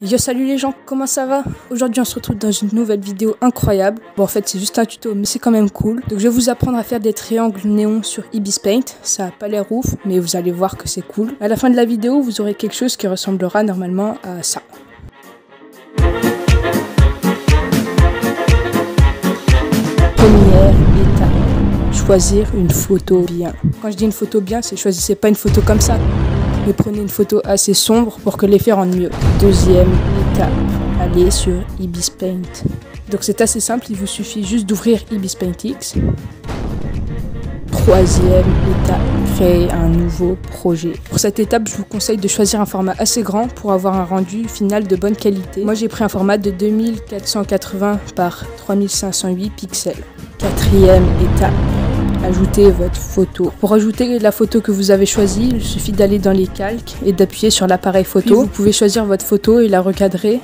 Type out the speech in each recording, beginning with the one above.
Yo, salut les gens, comment ça va? Aujourd'hui on se retrouve dans une nouvelle vidéo incroyable. Bon, en fait c'est juste un tuto mais c'est quand même cool. Donc je vais vous apprendre à faire des triangles néons sur Ibis Paint. Ça a pas l'air ouf mais vous allez voir que c'est cool. À la fin de la vidéo vous aurez quelque chose qui ressemblera normalement à ça. Première étape, choisir une photo bien. Quand je dis une photo bien, c'est choisissez pas une photo comme ça, mais prenez une photo assez sombre pour que l'effet rende mieux. Deuxième étape, allez sur Ibis Paint. Donc c'est assez simple, il vous suffit juste d'ouvrir Ibis Paint X. Troisième étape, créer un nouveau projet. Pour cette étape, je vous conseille de choisir un format assez grand pour avoir un rendu final de bonne qualité. Moi j'ai pris un format de 2480 par 3508 pixels. Quatrième étape, ajoutez votre photo. Pour ajouter la photo que vous avez choisie, il suffit d'aller dans les calques et d'appuyer sur l'appareil photo. Puis vous pouvez choisir votre photo et la recadrer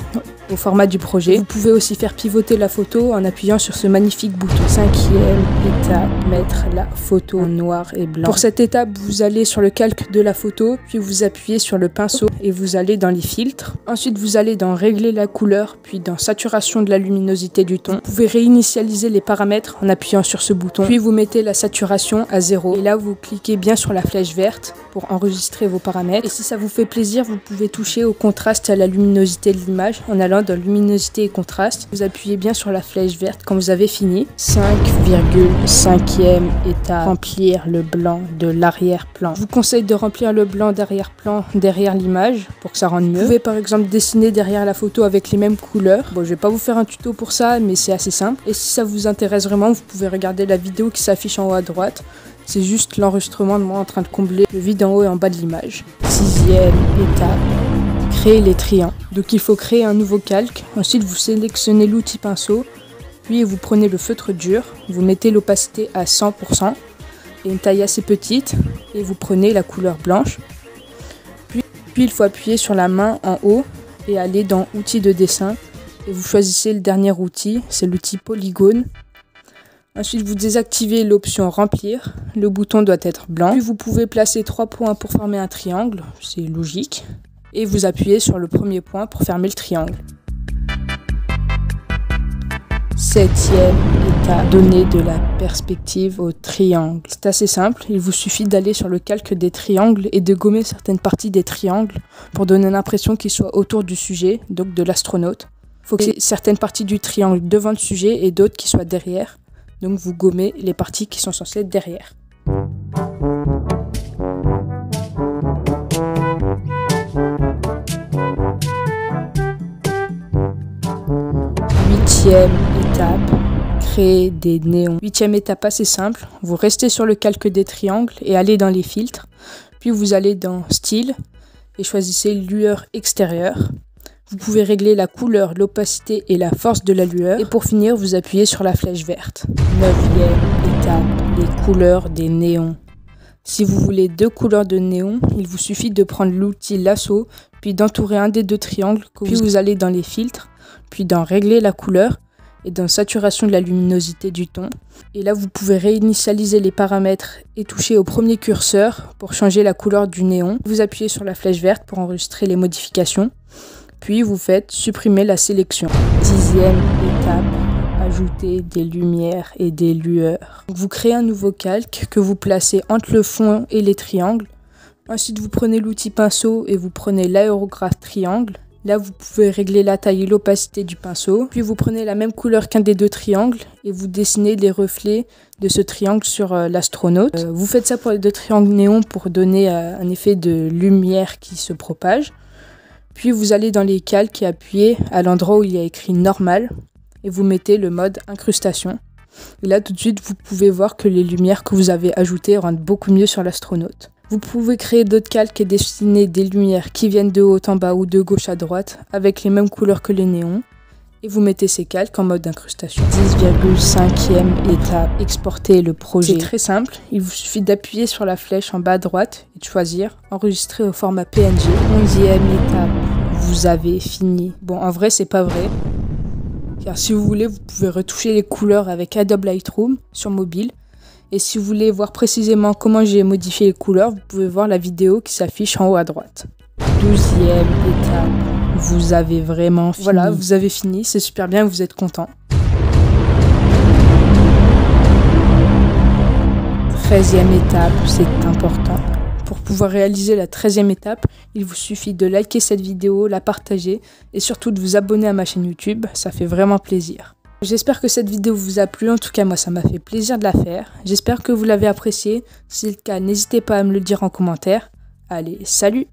au format du projet. Vous pouvez aussi faire pivoter la photo en appuyant sur ce magnifique bouton. Cinquième étape, mettre la photo en noir et blanc. Pour cette étape, vous allez sur le calque de la photo, puis vous appuyez sur le pinceau et vous allez dans les filtres. Ensuite, vous allez dans régler la couleur, puis dans saturation de la luminosité du ton. Vous pouvez réinitialiser les paramètres en appuyant sur ce bouton. Puis vous mettez la saturation à 0. Et là, vous cliquez bien sur la flèche verte pour enregistrer vos paramètres. Et si ça vous fait plaisir, vous pouvez toucher au contraste et à la luminosité de l'image en allant dans luminosité et contraste. Vous appuyez bien sur la flèche verte quand vous avez fini. 5,5e étape, remplir le blanc de l'arrière-plan. Je vous conseille de remplir le blanc d'arrière-plan derrière l'image pour que ça rende mieux. Vous pouvez par exemple dessiner derrière la photo avec les mêmes couleurs. Bon, je vais pas vous faire un tuto pour ça, mais c'est assez simple. Et si ça vous intéresse vraiment, vous pouvez regarder la vidéo qui s'affiche en haut à droite. C'est juste l'enregistrement de moi en train de combler le vide en haut et en bas de l'image. 6e étape, créer les triangles. Donc il faut créer un nouveau calque. Ensuite vous sélectionnez l'outil pinceau, puis vous prenez le feutre dur, vous mettez l'opacité à 100% et une taille assez petite et vous prenez la couleur blanche. Puis il faut appuyer sur la main en haut et aller dans outils de dessin et vous choisissez le dernier outil, c'est l'outil polygone. Ensuite, vous désactivez l'option remplir, le bouton doit être blanc. Puis vous pouvez placer 3 points pour former un triangle, c'est logique. Et vous appuyez sur le premier point pour fermer le triangle. 7e étape, donner de la perspective au triangle. C'est assez simple, il vous suffit d'aller sur le calque des triangles et de gommer certaines parties des triangles pour donner l'impression qu'ils soient autour du sujet, donc de l'astronaute. Il faut que certaines parties du triangle devant le sujet et d'autres qui soient derrière. Donc vous gommez les parties qui sont censées être derrière. Huitième étape, créer des néons. Huitième étape assez simple, vous restez sur le calque des triangles et allez dans les filtres. Puis vous allez dans style et choisissez lueur extérieure. Vous pouvez régler la couleur, l'opacité et la force de la lueur. Et pour finir, vous appuyez sur la flèche verte. 9e étape, les couleurs des néons. Si vous voulez 2 couleurs de néon, il vous suffit de prendre l'outil lasso, puis d'entourer un des 2 triangles. Puis vous allez dans les filtres, puis dans régler la couleur et dans saturation de la luminosité du ton. Et là, vous pouvez réinitialiser les paramètres et toucher au premier curseur pour changer la couleur du néon. Vous appuyez sur la flèche verte pour enregistrer les modifications. Puis vous faites supprimer la sélection. 10e étape, ajouter des lumières et des lueurs. Vous créez un nouveau calque que vous placez entre le fond et les triangles. Ensuite vous prenez l'outil pinceau et vous prenez l'aérographe triangle. Là vous pouvez régler la taille et l'opacité du pinceau. Puis vous prenez la même couleur qu'un des 2 triangles et vous dessinez les reflets de ce triangle sur l'astronaute. Vous faites ça pour les 2 triangles néons pour donner un effet de lumière qui se propage. Puis vous allez dans les calques et appuyez à l'endroit où il y a écrit normal et vous mettez le mode incrustation. Et là tout de suite vous pouvez voir que les lumières que vous avez ajoutées rendent beaucoup mieux sur l'astronaute. Vous pouvez créer d'autres calques et dessiner des lumières qui viennent de haut en bas ou de gauche à droite avec les mêmes couleurs que les néons. Et vous mettez ces calques en mode incrustation. 10,5e étape, exporter le projet. C'est très simple, il vous suffit d'appuyer sur la flèche en bas à droite et de choisir enregistrer au format PNG. 11e étape, vous avez fini. Bon, en vrai, c'est pas vrai. Car si vous voulez, vous pouvez retoucher les couleurs avec Adobe Lightroom sur mobile. Et si vous voulez voir précisément comment j'ai modifié les couleurs, vous pouvez voir la vidéo qui s'affiche en haut à droite. 12e étape, vous avez vraiment fini. Voilà, vous avez fini, c'est super bien, vous êtes content. 13e étape, c'est important. Pour pouvoir réaliser la 13e étape, il vous suffit de liker cette vidéo, la partager et surtout de vous abonner à ma chaîne YouTube, ça fait vraiment plaisir. J'espère que cette vidéo vous a plu, en tout cas moi ça m'a fait plaisir de la faire. J'espère que vous l'avez appréciée, si c'est le cas n'hésitez pas à me le dire en commentaire. Allez, salut!